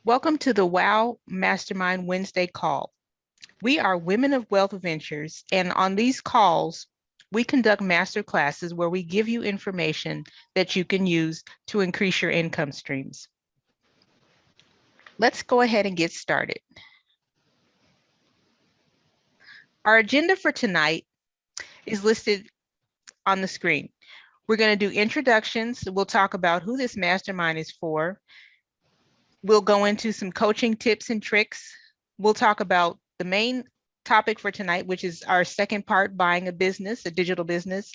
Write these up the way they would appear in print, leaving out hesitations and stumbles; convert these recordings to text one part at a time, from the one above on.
Welcome to the WOW Mastermind Wednesday call. We are women of wealth ventures, and on these calls, we conduct master classes where we give you information that you can use to increase your income streams. Let's go ahead and get started. Our agenda for tonight is listed on the screen. We're going to do introductions. We'll talk about who this mastermind is for. We'll go into some coaching tips and tricks. We'll talk about the main topic for tonight, which is our second part, buying a business, a digital business.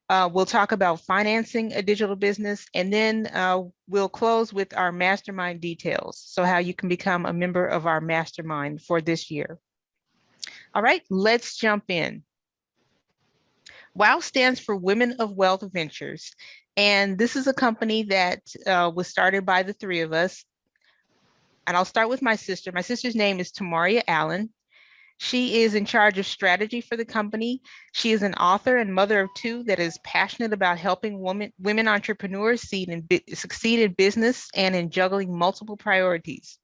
We'll talk about financing a digital business, and then we'll close with our mastermind details. So how you can become a member of our mastermind for this year. All right, let's jump in. WOW stands for Women of Wealth Ventures. And this is a company that was started by the three of us. And I'll start with my sister. My sister's name is Tamaria Allen. She is in charge of strategy for the company. She is an author and mother of two that is passionate about helping women entrepreneurs succeed in business and in juggling multiple priorities.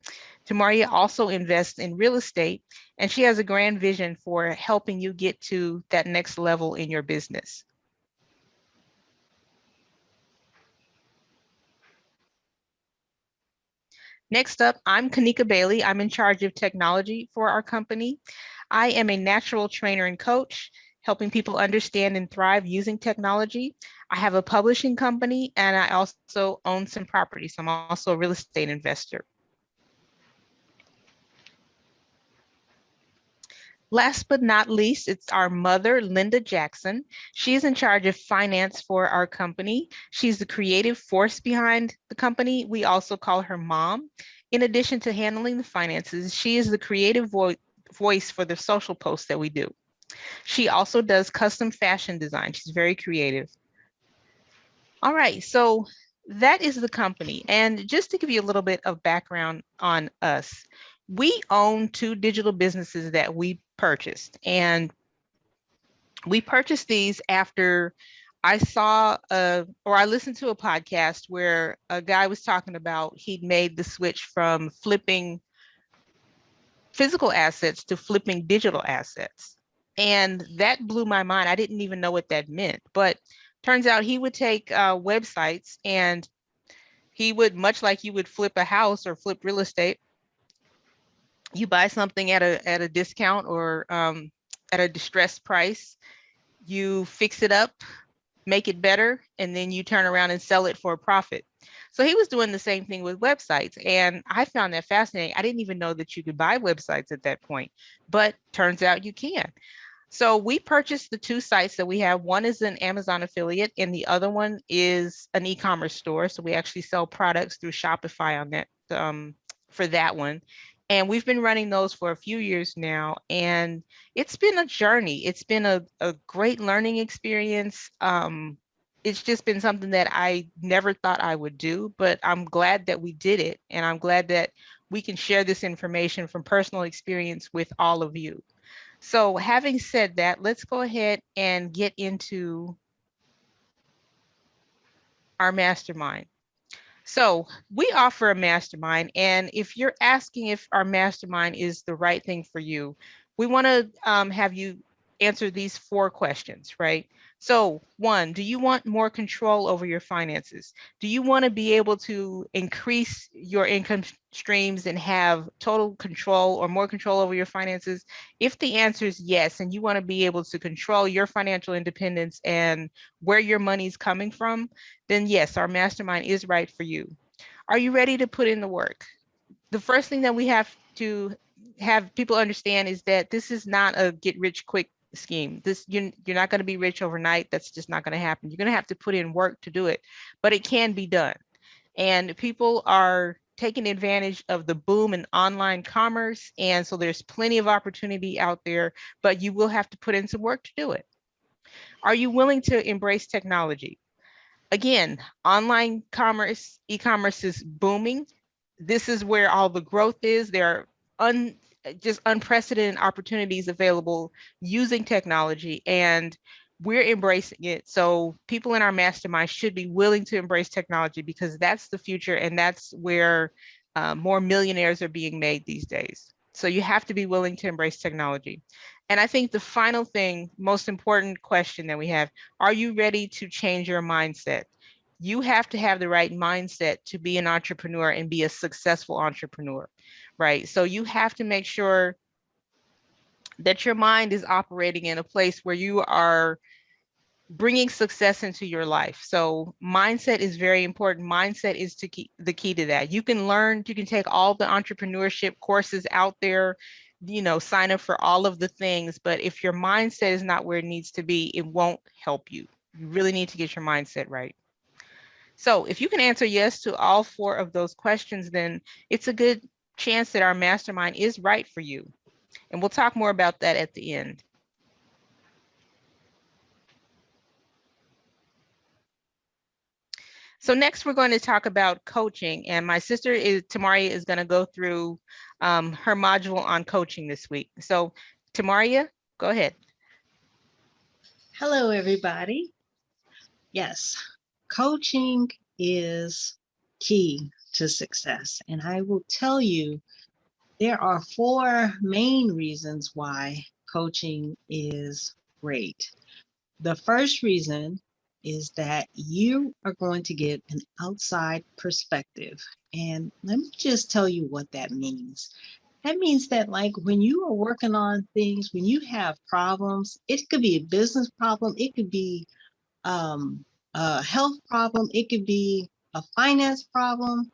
Tamaria also invests in real estate, and she has a grand vision for helping you get to that next level in your business. Next up, I'm Kanika Bailey. I'm in charge of technology for our company. I am a natural trainer and coach, helping people understand and thrive using technology. I have a publishing company, and I also own some property. So I'm also a real estate investor. Last but not least, it's our mother, Linda Jackson. She's in charge of finance for our company. She's the creative force behind the company. We also call her mom. In addition to handling the finances, she is the creative voice for the social posts that we do. She also does custom fashion design. She's very creative. All right, so that is the company. And just to give you a little bit of background on us, we own two digital businesses that we purchased. And we purchased these after I I listened to a podcast where a guy was talking about he'd made the switch from flipping physical assets to flipping digital assets. And that blew my mind. I didn't even know what that meant. But turns out he would take websites, and he would, much like you would flip a house or flip real estate, you buy something at a discount or at a distressed price, you fix it up, make it better, and then you turn around and sell it for a profit. So he was doing the same thing with websites. And I found that fascinating. I didn't even know that you could buy websites at that point, but turns out you can. So we purchased the two sites that we have. One is an Amazon affiliate, and the other one is an e-commerce store. So we actually sell products through Shopify on that for that one. And we've been running those for a few years now, and it's been a journey. It's been a great learning experience. It's just been something that I never thought I would do, but I'm glad that we did it. And I'm glad that we can share this information from personal experience with all of you. So having said that, let's go ahead and get into our mastermind. So we offer a mastermind, and if you're asking if our mastermind is the right thing for you, we want to have you answer these 4 questions, right? So 1, do you want more control over your finances? Do you want to be able to increase your income streams and have total control or more control over your finances? If the answer is yes, and you want to be able to control your financial independence and where your money is coming from, then yes, our mastermind is right for you. Are you ready to put in the work? The first thing that we have to have people understand is that this is not a get rich quick scheme. You're not going to be rich overnight. That's just not going to happen. You're going to have to put in work to do it, but it can be done. And people are taking advantage of the boom in online commerce. And so there's plenty of opportunity out there, but you will have to put in some work to do it. Are you willing to embrace technology? Again, online commerce, e-commerce is booming. This is where all the growth is. There are just unprecedented opportunities available using technology, and we're embracing it. So people in our mastermind should be willing to embrace technology because that's the future, and that's where More millionaires are being made these days. So you have to be willing to embrace technology. And I think the final thing, most important question that we have, are you ready to change your mindset? You have to have the right mindset to be an entrepreneur and be a successful entrepreneur, right? So you have to make sure that your mind is operating in a place where you are bringing success into your life. So mindset is very important. Mindset is the key to that. You can learn, you can take all the entrepreneurship courses out there, sign up for all of the things, but if your mindset is not where it needs to be, it won't help you. You really need to get your mindset right. So if you can answer yes to all 4 of those questions, then it's a good chance that our mastermind is right for you. And we'll talk more about that at the end. So next we're going to talk about coaching, and my sister Tamaria is going to go through her module on coaching this week. So Tamaria, go ahead. Hello, everybody. Yes, coaching is key to success. And I will tell you, there are 4 main reasons why coaching is great. The first reason is that you are going to get an outside perspective. And let me just tell you what that means. That means that, like, when you are working on things, when you have problems, it could be a business problem, it could be a health problem, it could be a finance problem,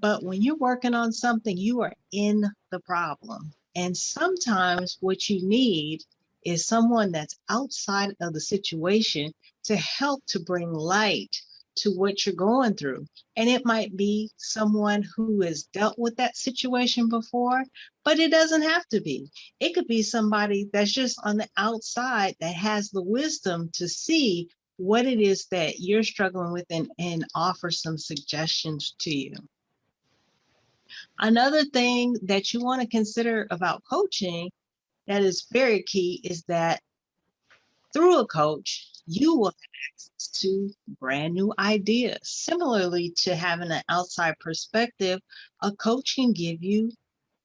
but when you're working on something, you are in the problem. And sometimes what you need is someone that's outside of the situation to help to bring light to what you're going through. And it might be someone who has dealt with that situation before, but it doesn't have to be. It could be somebody that's just on the outside that has the wisdom to see what it is that you're struggling with and offer some suggestions to you. Another thing that you want to consider about coaching that is very key is that through a coach, you will have access to brand new ideas. Similarly to having an outside perspective, a coach can give you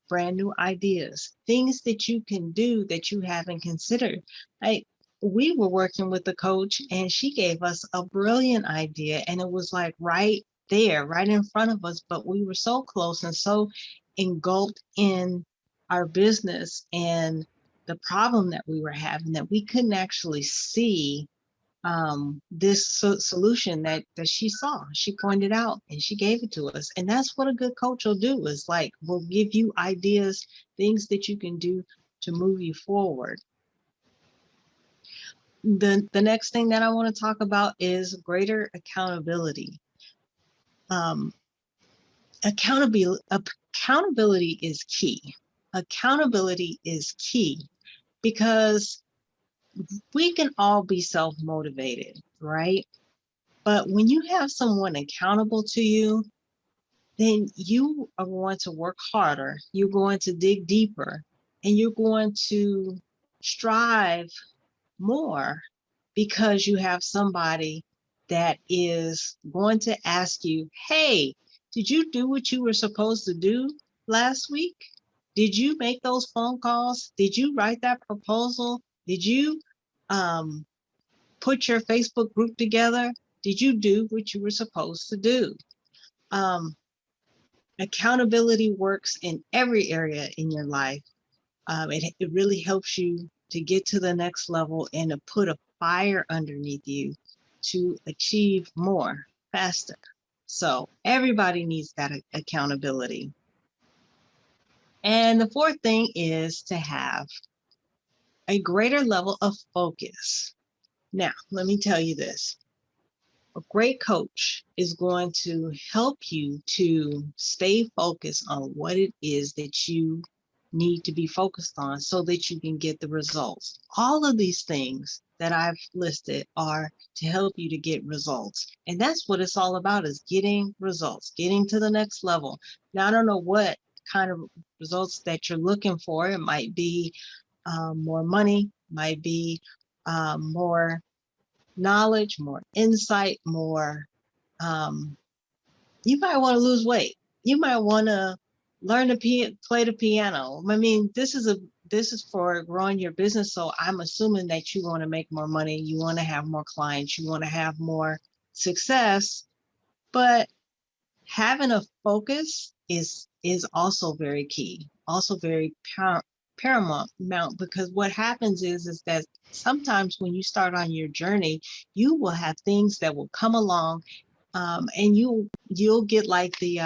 brand new ideas, things that you can do that you haven't considered. Like, we were working with a coach and she gave us a brilliant idea, and it was like right there, right in front of us, but we were so close and so engulfed in our business and the problem that we were having that we couldn't actually see this solution that she saw. She pointed out and she gave it to us. And that's what a good coach will do, is like, will give you ideas, things that you can do to move you forward. The next thing that I want to talk about is greater accountability. Um, accountability is key. Accountability is key because we can all be self-motivated, right? But when you have someone accountable to you, then you are going to work harder. You're going to dig deeper and you're going to strive more because you have somebody that is going to ask you, hey, did you do what you were supposed to do last week? Did you make those phone calls? Did you write that proposal? Did you um, put your Facebook group together? Did you do what you were supposed to do? Um, accountability works in every area in your life. It really helps you to get to the next level and to put a fire underneath you to achieve more faster. So everybody needs that accountability. And the fourth thing is to have a greater level of focus. Now, let me tell you this. A great coach is going to help you to stay focused on what it is that you need to be focused on so that you can get the results. All of these things that I've listed are to help you to get results. And that's what it's all about, is getting results, getting to the next level. Now, I don't know what kind of results that you're looking for. It might be more money, might be more knowledge, more insight, more, you might want to lose weight. You might want to learn to play the piano. I mean, this is for growing your business. So I'm assuming that you want to make more money, you want to have more clients, you want to have more success, but having a focus is also very key, also very paramount, because what happens is that sometimes when you start on your journey, you will have things that will come along, and you'll get like the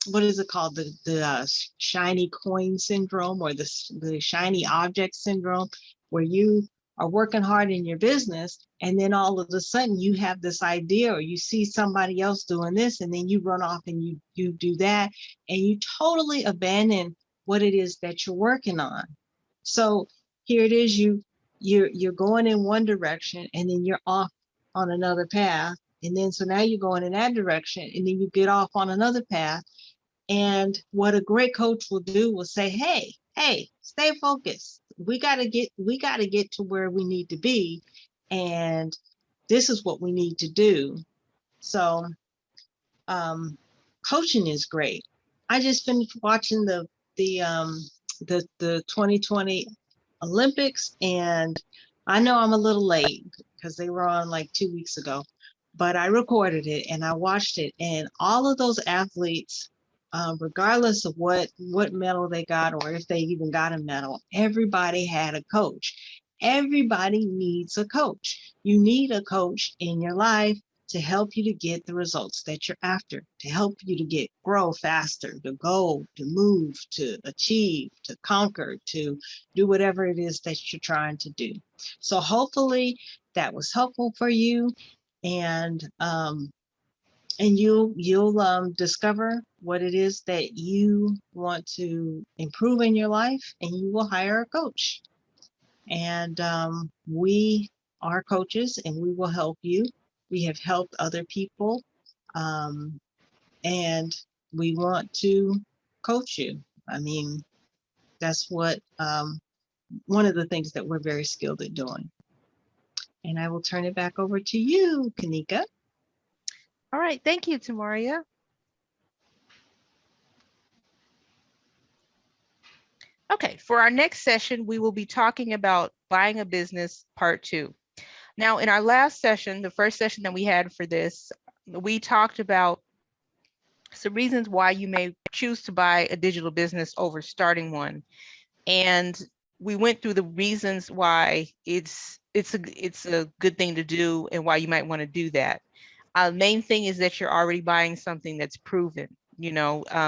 what is it called, the shiny coin syndrome, or the shiny object syndrome, where you are working hard in your business, and then all of a sudden you have this idea, or you see somebody else doing this, and then you run off and you do that, and you totally abandon what it is that you're working on. So here it is, you're going in one direction, and then you're off on another path, and then so now you're going in that direction, and then you get off on another path. And what a great coach will do will say, hey, stay focused. We got to get to where we need to be, and this is what we need to do. So coaching is great. I just finished watching the 2020 Olympics, and I know I'm a little late because they were on like 2 weeks ago, but I recorded it and I watched it, and all of those athletes, regardless of what medal they got, or if they even got a medal, everybody had a coach. Everybody needs a coach. You need a coach in your life to help you to get the results that you're after, to help you to grow faster, to go, to move, to achieve, to conquer, to do whatever it is that you're trying to do. So hopefully that was helpful for you, and you'll discover what it is that you want to improve in your life, and you will hire a coach. And we are coaches, and we will help you. We have helped other people, um, and we want to coach you. I mean, that's what one of the things that we're very skilled at doing. And I will turn it back over to you, Kanika. All right, thank you, Tamaria. Okay, for our next session, we will be talking about buying a business part 2. Now, in our last session, the first session that we had for this, we talked about some reasons why you may choose to buy a digital business over starting one. And we went through the reasons why it's a good thing to do and why you might want to do that. Main thing is that you're already buying something that's proven,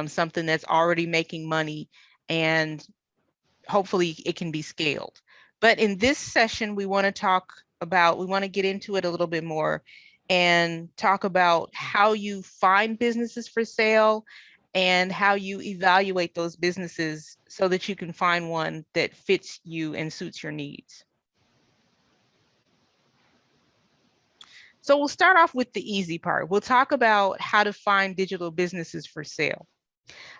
something that's already making money, and hopefully it can be scaled. But in this session, we want to get into it a little bit more and talk about how you find businesses for sale and how you evaluate those businesses so that you can find one that fits you and suits your needs. So we'll start off with the easy part. We'll talk about how to find digital businesses for sale.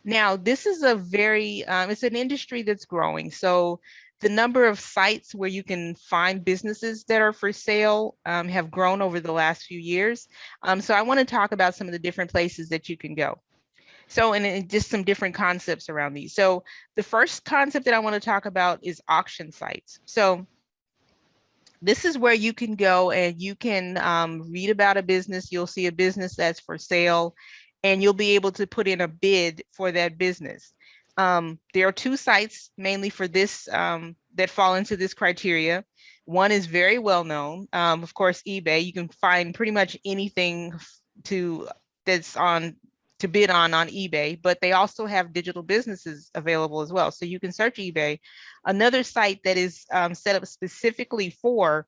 Now, this is it's an industry that's growing. So the number of sites where you can find businesses that are for sale have grown over the last few years. So I want to talk about some of the different places that you can go. So, and just some different concepts around these. So the first concept that I want to talk about is auction sites. So this is where you can go and you can read about a business. You'll see a business that's for sale, and you'll be able to put in a bid for that business. There are 2 sites mainly for this that fall into this criteria. One is very well known, of course, eBay. You can find pretty much anything that's on to bid on eBay, but they also have digital businesses available as well. So you can search eBay. Another site that is set up specifically for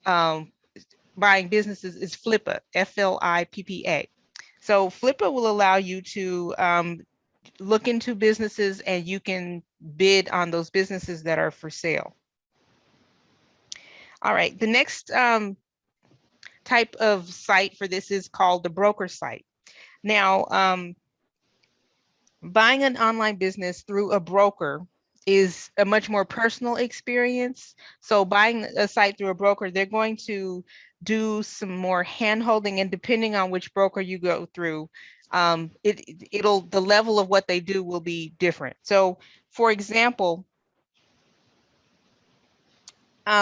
buying businesses is Flippa, Flippa. So Flippa will allow you to look into businesses, and you can bid on those businesses that are for sale. All right, the next type of site for this is called the broker site. Now, buying an online business through a broker is a much more personal experience. So buying a site through a broker, they're going to do some more hand holding, and depending on which broker you go through, The level of what they do will be different. So for example,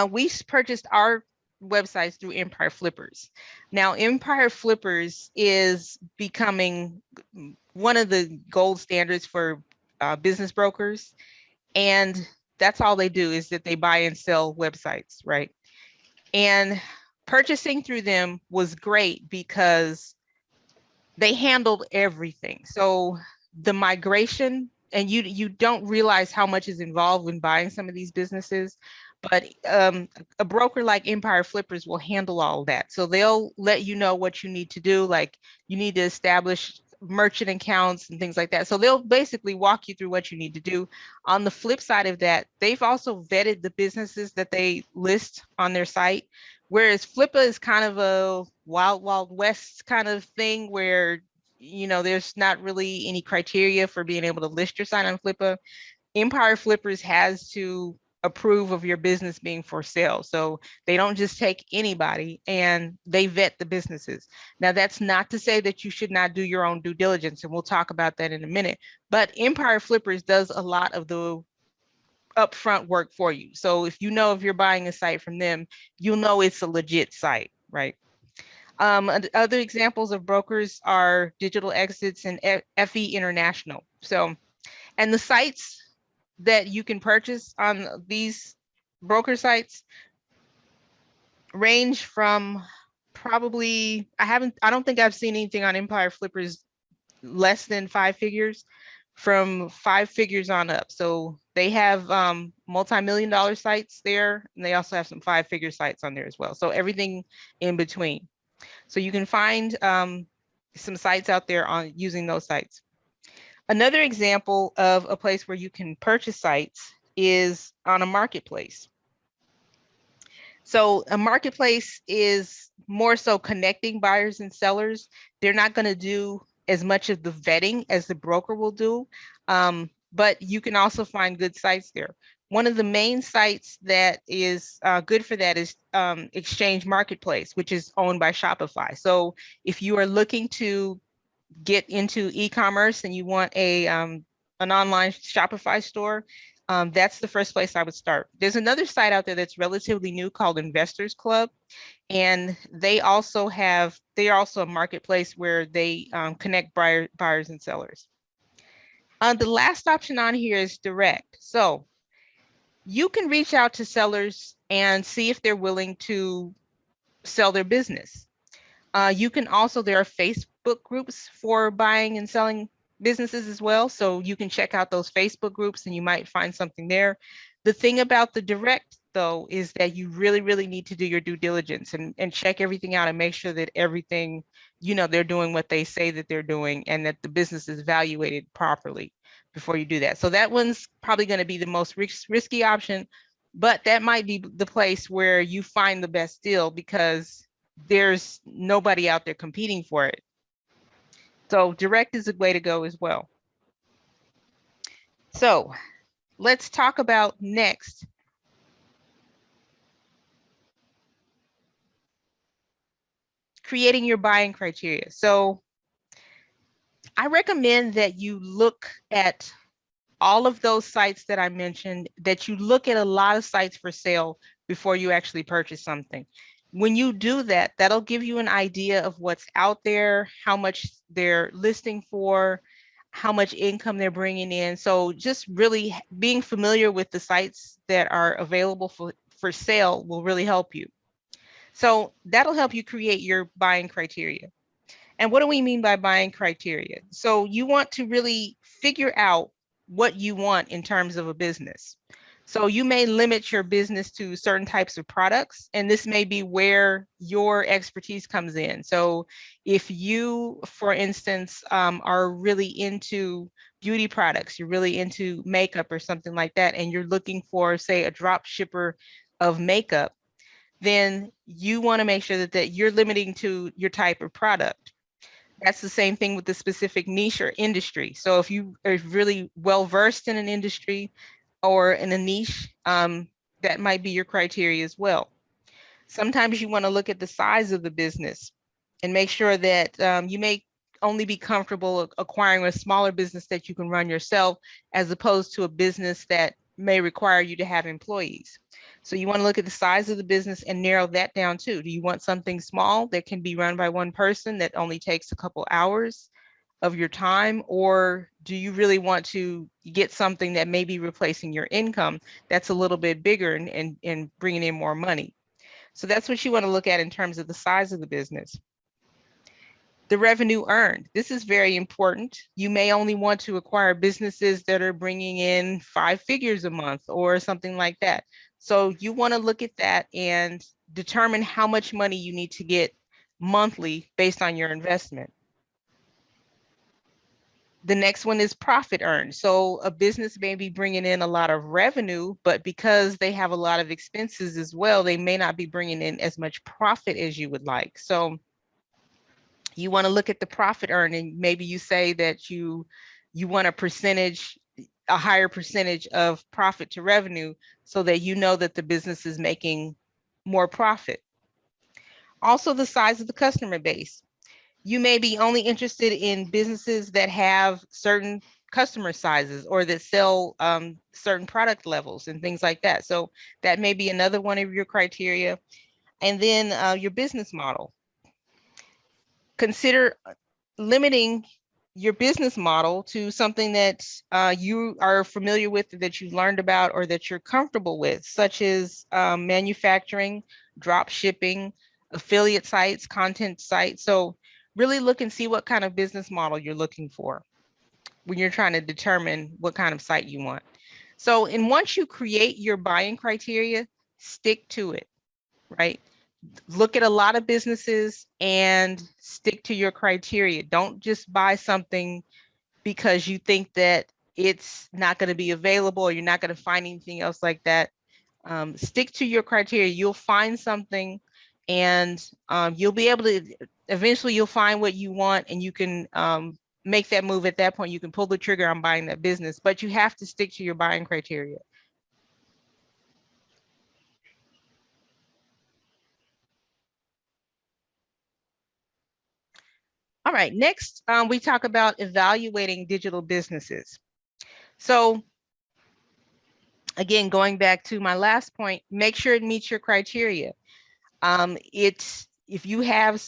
we purchased our websites through Empire Flippers. Now, Empire Flippers is becoming one of the gold standards for business brokers. And that's all they do, is that they buy and sell websites, right? And purchasing through them was great because they handled everything. So the migration, and you don't realize how much is involved when buying some of these businesses, but a broker like Empire Flippers will handle all of that. So they'll let you know what you need to do, like you need to establish merchant accounts and things like that. So they'll basically walk you through what you need to do. On the flip side of that, they've also vetted the businesses that they list on their site. Whereas Flippa is kind of a wild, wild west kind of thing where, there's not really any criteria for being able to list your site on Flippa. Empire Flippers has to approve of your business being for sale. So they don't just take anybody, and they vet the businesses. Now, that's not to say that you should not do your own due diligence, and we'll talk about that in a minute. But Empire Flippers does a lot of the upfront work for you. So if if you're buying a site from them, you'll know it's a legit site, right? Other examples of brokers are Digital Exits and FE International. So, and the sites that you can purchase on these broker sites range from probably, I don't think I've seen anything on Empire Flippers less than 5 figures, from 5 figures on up. So they have multi-million-dollar sites there, and they also have some 5-figure sites on there as well. So everything in between. So you can find some sites out there on using those sites. Another example of a place where you can purchase sites is on a marketplace. So a marketplace is more so connecting buyers and sellers. They're not going to do as much of the vetting as the broker will do, but you can also find good sites there. One of the main sites that is good for that is Exchange Marketplace, which is owned by Shopify. So if you are looking to get into e-commerce and you want an online Shopify store, that's the first place I would start. There's another site out there that's relatively new called Investors Club, and they are also a marketplace where they connect buyers and sellers. The last option on here is direct. So you can reach out to sellers and see if they're willing to sell their business. You can also, there are Facebook groups for buying and selling businesses as well. So you can check out those Facebook groups and you might find something there. The thing about the direct, though, is that you really, really need to do your due diligence and check everything out and make sure that everything, they're doing what they say that they're doing and that the business is evaluated properly before you do that. So that one's probably going to be the most risky option, but that might be the place where you find the best deal because there's nobody out there competing for it. So direct is a way to go as well. So let's talk about next creating your buying criteria. So I recommend that you look at all of those sites that I mentioned, that you look at a lot of sites for sale before you actually purchase something. When you do that, that'll give you an idea of what's out there, how much they're listing for, how much income they're bringing in. So just really being familiar with the sites that are available for sale will really help you. So that'll help you create your buying criteria. And what do we mean by buying criteria? So you want to really figure out what you want in terms of a business. So you may limit your business to certain types of products, and this may be where your expertise comes in. So if you, for instance, are really into beauty products, you're really into makeup or something like that, and you're looking for, say, a drop shipper of makeup, then you want to make sure that you're limiting to your type of product. That's the same thing with the specific niche or industry. So if you are really well versed in an industry or in a niche, that might be your criteria as well. Sometimes you want to look at the size of the business and make sure that you may only be comfortable acquiring a smaller business that you can run yourself, as opposed to a business that may require you to have employees. So you want to look at the size of the business and narrow that down too. Do you want something small that can be run by one person that only takes a couple hours of your time, or do you really want to get something that may be replacing your income that's a little bit bigger and bringing in more money? So that's what you want to look at in terms of the size of the business. The revenue earned. This is very important. You may only want to acquire businesses that are bringing in 5 figures a month or something like that. So you want to look at that and determine how much money you need to get monthly based on your investment. The next one is profit earned. So a business may be bringing in a lot of revenue, but because they have a lot of expenses as well, they may not be bringing in as much profit as you would like. So you want to look at the profit earned, and maybe you say that you want a higher percentage of profit to revenue, so that you know that the business is making more profit. Also, the size of the customer base. You may be only interested in businesses that have certain customer sizes or that sell certain product levels and things like that. So that may be another one of your criteria. And then your business model. Consider limiting your business model to something that you are familiar with, that you've learned about, or that you're comfortable with, such as manufacturing, drop shipping, affiliate sites, content sites. So really look and see what kind of business model you're looking for when you're trying to determine what kind of site you want. So, and once you create your buying criteria, stick to it, right? Look at a lot of businesses and stick to your criteria. Don't just buy something because you think that it's not going to be available or you're not going to find anything else like that. Stick to your criteria. You'll find something, and you'll be able to, eventually you'll find what you want, and you can make that move. At that point, you can pull the trigger on buying that business, but you have to stick to your buying criteria. All right, next, we talk about evaluating digital businesses. So again, going back to my last point, make sure it meets your criteria. If you have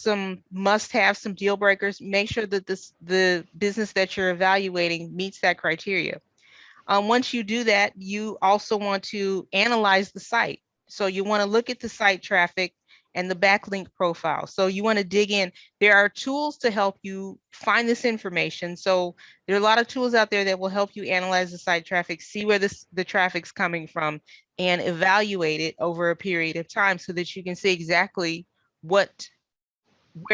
must have some deal breakers, make sure that the business that you're evaluating meets that criteria. Once you do that, you also want to analyze the site. So you want to look at the site traffic and the backlink profile. So you want to dig in. There are tools to help you find this information. So there are a lot of tools out there that will help you analyze the site traffic, see where the traffic's coming from, and evaluate it over a period of time so that you can see exactly where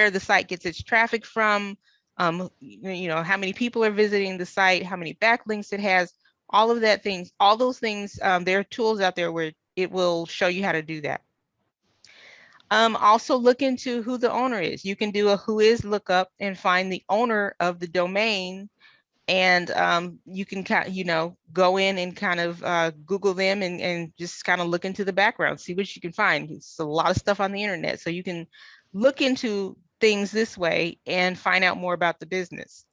the site gets its traffic from, how many people are visiting the site, how many backlinks it has, all of that things, all those things. There are tools out there where it will show you how to do that. Also look into who the owner is. You can do a who is lookup and find the owner of the domain, and you can go in and kind of Google them and just kind of look into the background, see what you can find. It's a lot of stuff on the internet, so you can look into things this way and find out more about the business.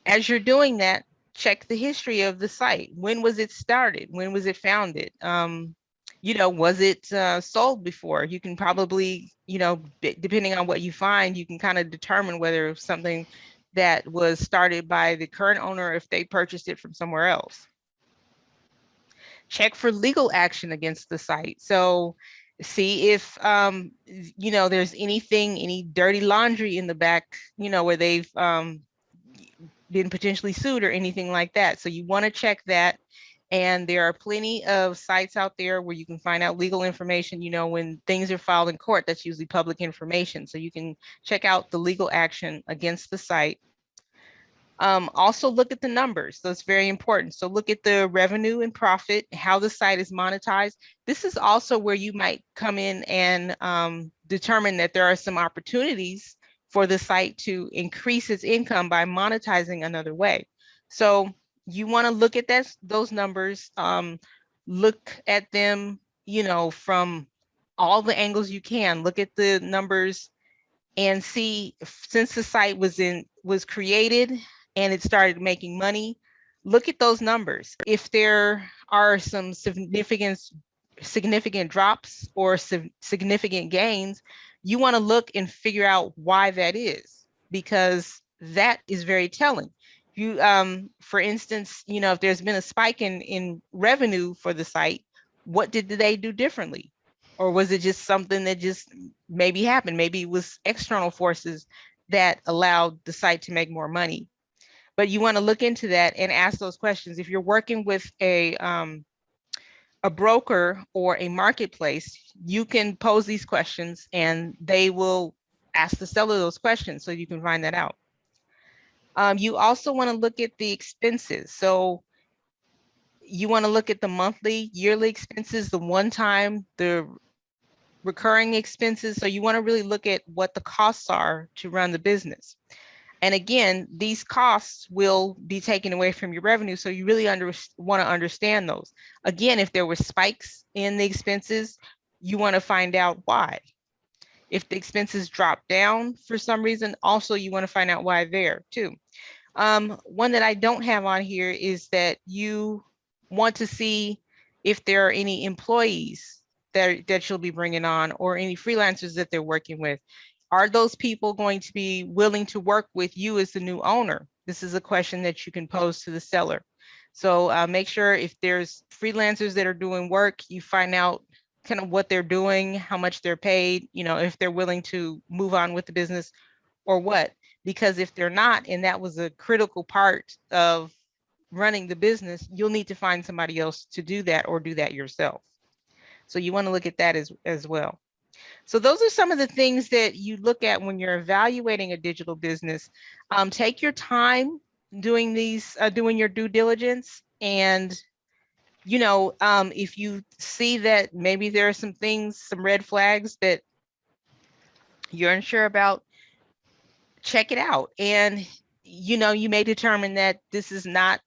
As you're doing that, check the history of the site. When was it started? When was it founded? Was it sold before? You can probably, depending on what you find, you can kind of determine whether it's something that was started by the current owner or if they purchased it from somewhere else. Check for legal action against the site. So see if, there's any dirty laundry in the back, where they've been potentially sued or anything like that. So you want to check that. And there are plenty of sites out there where you can find out legal information. When things are filed in court, that's usually public information. So you can check out the legal action against the site. Also look at the numbers. So it's very important. So look at the revenue and profit, how the site is monetized. This is also where you might come in and determine that there are some opportunities for the site to increase its income by monetizing another way. So you want to look at those numbers, look at them, from all the angles you can. Look at the numbers and see since the site was created and it started making money, look at those numbers. If there are some significant drops or significant gains, you want to look and figure out why that is, because that is very telling. You For instance, if there's been a spike in revenue for the site, what did they do differently? Or was it just something that just maybe happened? Maybe it was external forces that allowed the site to make more money. But you want to look into that and ask those questions. If you're working with a broker or a marketplace, you can pose these questions and they will ask the seller those questions so you can find that out. You also want to look at the expenses. So you want to look at the monthly, yearly expenses, the one time, the recurring expenses. So you want to really look at what the costs are to run the business. And again, these costs will be taken away from your revenue. So you really want to understand those. Again, if there were spikes in the expenses, you want to find out why. If the expenses drop down for some reason, also you want to find out why there too. One that I don't have on here is that you want to see if there are any employees that you'll be bringing on or any freelancers that they're working with. Are those people going to be willing to work with you as the new owner? This is a question that you can pose to the seller. So make sure if there's freelancers that are doing work, you find out kind of what they're doing, how much they're paid, if they're willing to move on with the business or what. Because if they're not, and that was a critical part of running the business, you'll need to find somebody else to do that or do that yourself. So you want to look at that as well. So those are some of the things that you look at when you're evaluating a digital business. Take your time doing doing your due diligence. And, if you see that maybe there are some things, some red flags that you're unsure about, check it out. And, you may determine that this is not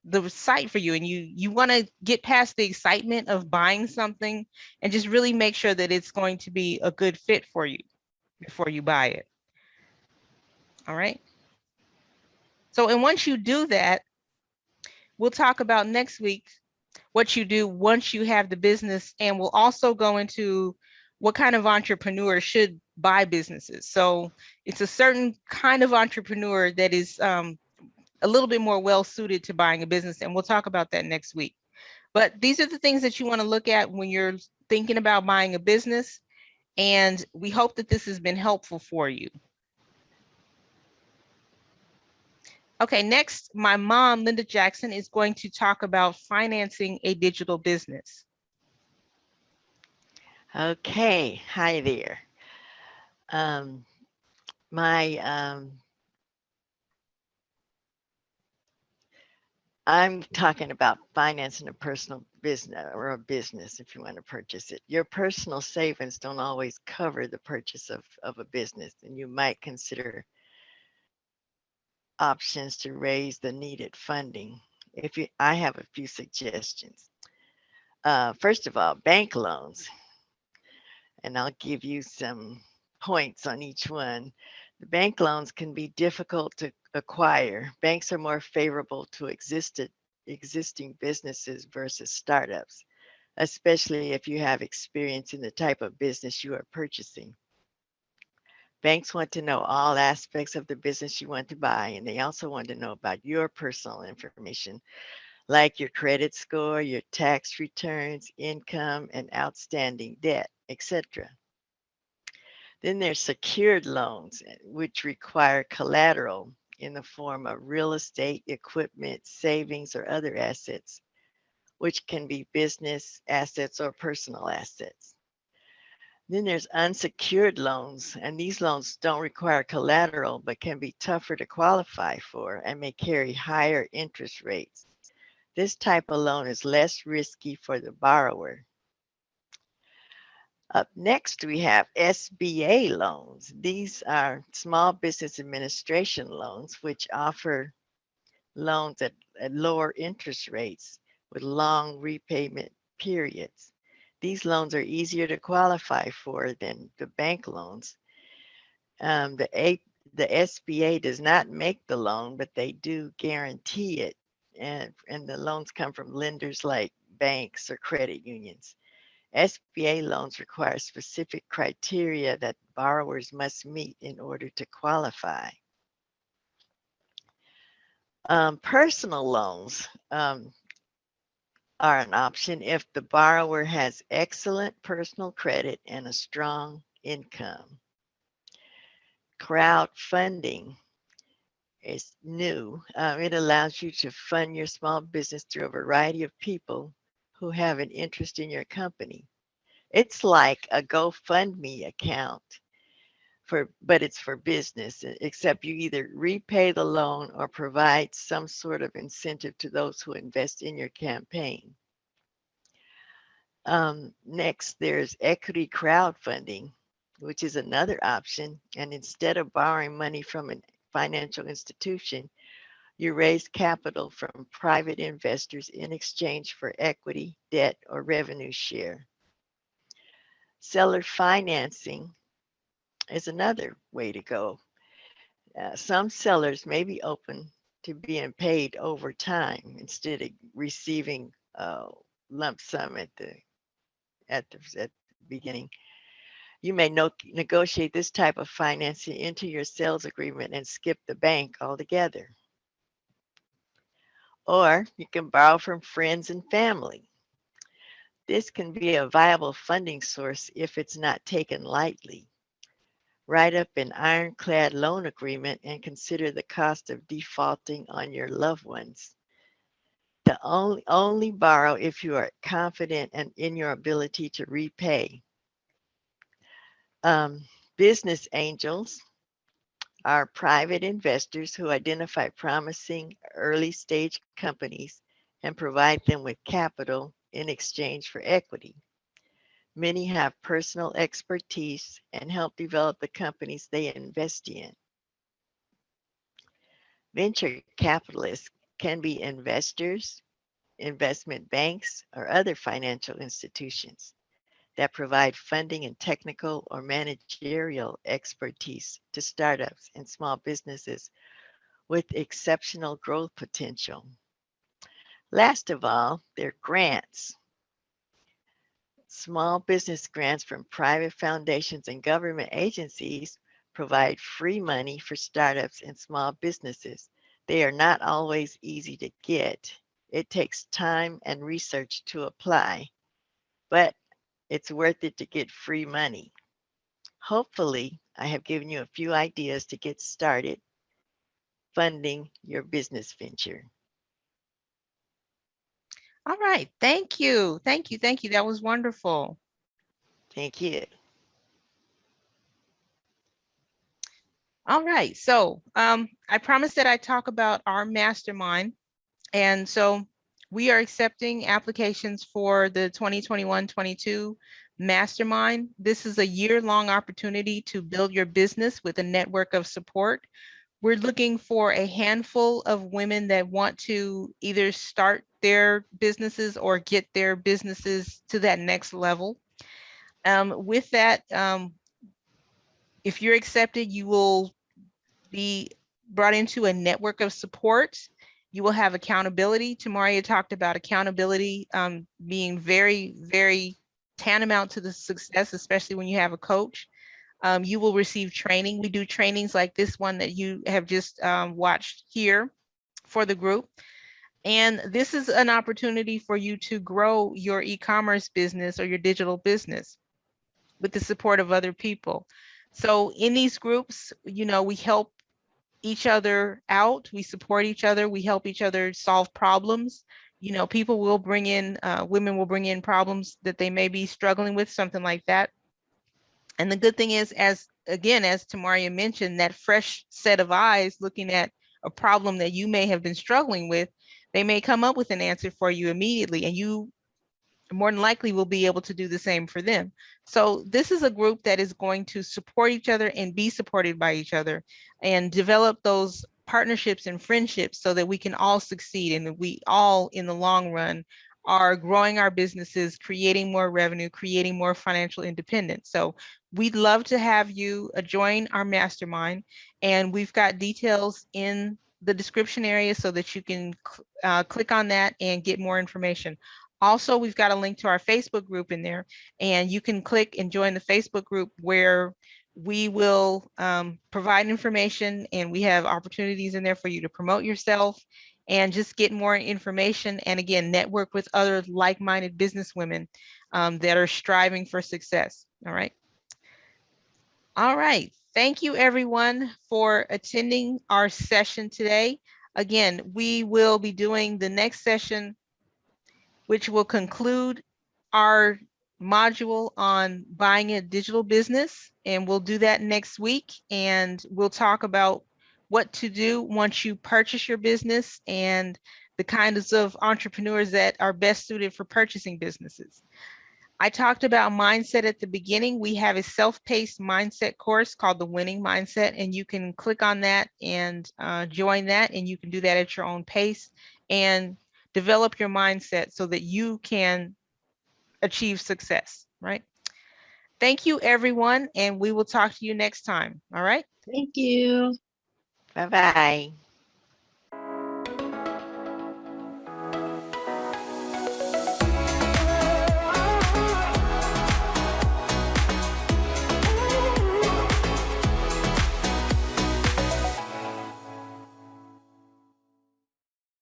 the site for you, and you want to get past the excitement of buying something and just really make sure that it's going to be a good fit for you before you buy it. All right. So, and once you do that, we'll talk about next week what you do once you have the business, and we'll also go into what kind of entrepreneur should buy businesses. So it's a certain kind of entrepreneur that is a little bit more well suited to buying a business, and we'll talk about that next week. But these are the things that you want to look at when you're thinking about buying a business, and we hope that this has been helpful for you. Okay, next, my mom, Linda Jackson, is going to talk about financing a digital business. Okay, hi there. Um, my I'm talking about financing a personal business or a business if you want to purchase it. Your personal savings don't always cover the purchase of a business, and you might consider options to raise the needed funding. I have a few suggestions. First of all, bank loans, and I'll give you some points on each one. The bank loans can be difficult to acquire. Banks are more favorable to existing businesses versus startups, especially if you have experience in the type of business you are purchasing. Banks want to know all aspects of the business you want to buy, and they also want to know about your personal information, like your credit score, your tax returns, income, and outstanding debt, etc. Then there's secured loans, which require collateral in the form of real estate, equipment, savings, or other assets, which can be business assets or personal assets. Then there's unsecured loans, and these loans don't require collateral but can be tougher to qualify for and may carry higher interest rates. This type of loan is less risky for the borrower. Up next, we have SBA loans. These are Small Business Administration loans, which offer loans at lower interest rates with long repayment periods. These loans are easier to qualify for than the bank loans. The SBA does not make the loan, but they do guarantee it. And the loans come from lenders like banks or credit unions. SBA loans require specific criteria that borrowers must meet in order to qualify. Personal loans are an option if the borrower has excellent personal credit and a strong income. Crowdfunding is new. It allows you to fund your small business through a variety of people who have an interest in your company. It's like a GoFundMe account but it's for business, except you either repay the loan or provide some sort of incentive to those who invest in your campaign. Next, there's equity crowdfunding, which is another option. And instead of borrowing money from a financial institution, you raise capital from private investors in exchange for equity, debt, or revenue share. Seller financing is another way to go. Some sellers may be open to being paid over time instead of receiving a lump sum at the beginning. You may negotiate this type of financing into your sales agreement and skip the bank altogether. Or you can borrow from friends and family. This can be a viable funding source if it's not taken lightly. Write up an ironclad loan agreement and consider the cost of defaulting on your loved ones. Only borrow if you are confident and in your ability to repay. Business angels are private investors who identify promising early stage companies and provide them with capital in exchange for equity. Many have personal expertise and help develop the companies they invest in. Venture capitalists can be investors, investment banks, or other financial institutions that provide funding and technical or managerial expertise to startups and small businesses with exceptional growth potential. Last of all, there are grants. Small business grants from private foundations and government agencies provide free money for startups and small businesses. They are not always easy to get. It takes time and research to apply, but it's worth it to get free money. Hopefully, I have given you a few ideas to get started funding your business venture. All right. Thank you. Thank you. Thank you. That was wonderful. Thank you. All right. So I promised that I'd talk about our mastermind. And so we are accepting applications for the 2021-22 mastermind. This is a year-long opportunity to build your business with a network of support. We're looking for a handful of women that want to either start their businesses or get their businesses to that next level. With that, if you're accepted, you will be brought into a network of support. You will have accountability. Tamaria talked about accountability being very, very tantamount to the success, especially when you have a coach. You will receive training. We do trainings like this one that you have just watched here for the group. And this is an opportunity for you to grow your e-commerce business or your digital business with the support of other people. So in these groups, you know, we help each other out, we support each other, we help each other solve problems. You know, people will bring in, women will bring in problems that they may be struggling with, something like that. And the good thing is, as Tamaria mentioned, that fresh set of eyes looking at a problem that you may have been struggling with, they may come up with an answer for you immediately, and you more than likely will be able to do the same for them. So this is a group that is going to support each other and be supported by each other and develop those partnerships and friendships so that we can all succeed and that we all in the long run are growing our businesses, creating more revenue, creating more financial independence. So we'd love to have you join our mastermind, and we've got details in the description area so that you can click on that and get more information. Also, we've got a link to our Facebook group in there, and you can click and join the Facebook group where we will provide information, and we have opportunities in there for you to promote yourself and just get more information, and again, network with other like-minded business women that are striving for success. All right. All right. Thank you, everyone, for attending our session today. Again, we will be doing the next session, which will conclude our module on buying a digital business. And we'll do that next week. And we'll talk about what to do once you purchase your business and the kinds of entrepreneurs that are best suited for purchasing businesses. I talked about mindset at the beginning. We have a self-paced mindset course called the Winning Mindset, and you can click on that and join that, and you can do that at your own pace and develop your mindset so that you can achieve success, right? Thank you, everyone, and we will talk to you next time. All right. Thank you. Bye-bye.